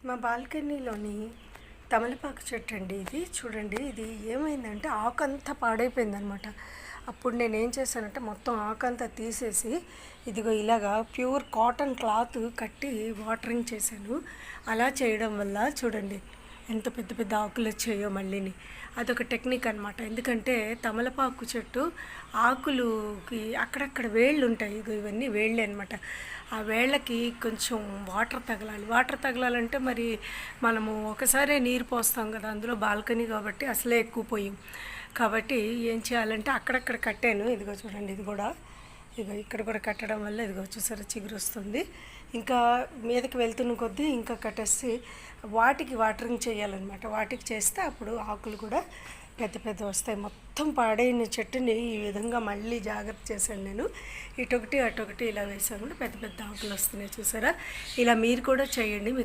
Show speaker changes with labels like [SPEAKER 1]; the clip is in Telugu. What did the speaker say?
[SPEAKER 1] మా బాల్కనీలోని తమలపాకు చెట్టు అండి ఇది. చూడండి, ఇది ఏమైందంటే ఆకంతా పాడైపోయిందనమాట. అప్పుడు నేనేం చేశానంటే మొత్తం ఆకంతా తీసేసి ఇదిగో ఇలాగా ప్యూర్ కాటన్ క్లాత్ కట్టి వాటరింగ్ చేశాను. అలా చేయడం వల్ల చూడండి ఎంత పెద్ద పెద్ద ఆకులు వచ్చాయో మళ్ళీని. అదొక టెక్నిక్ అనమాట. ఎందుకంటే తమలపాకు చెట్టు ఆకులుకి అక్కడక్కడ వేళ్ళు ఉంటాయి. ఇగో ఇవన్నీ వేళ్ళే అనమాట. ఆ వేళ్ళకి కొంచెం వాటర్ తగలాలి. వాటర్ తగలాలంటే మరి మనము ఒకసారే నీరు పోస్తాం కదా, అందులో బాల్కనీ కాబట్టి అసలే ఎక్కువ పోయాం. కాబట్టి ఏం చేయాలంటే అక్కడక్కడ కట్టాను. ఇదిగో చూడండి, ఇది కూడా ఇదిగో ఇక్కడ కూడా కట్టడం వల్ల ఇదిగో చూసారా చిగురు వస్తుంది. ఇంకా మీదకి వెళ్తున్న కొద్దీ ఇంకా కట్టేసి వాటికి వాటరింగ్ చేయాలన్నమాట. వాటికి చేస్తే అప్పుడు ఆకులు కూడా పెద్ద పెద్ద వస్తాయి. మొత్తం పాడైన చెట్టుని ఈ విధంగా మళ్ళీ జాగ్రత్త చేశాను నేను. ఇటొకటి అటొకటి ఇలా వేసాను, పెద్ద పెద్ద ఆకులు వస్తున్నాయి చూసారా. ఇలా మీరు కూడా చేయండి. మీ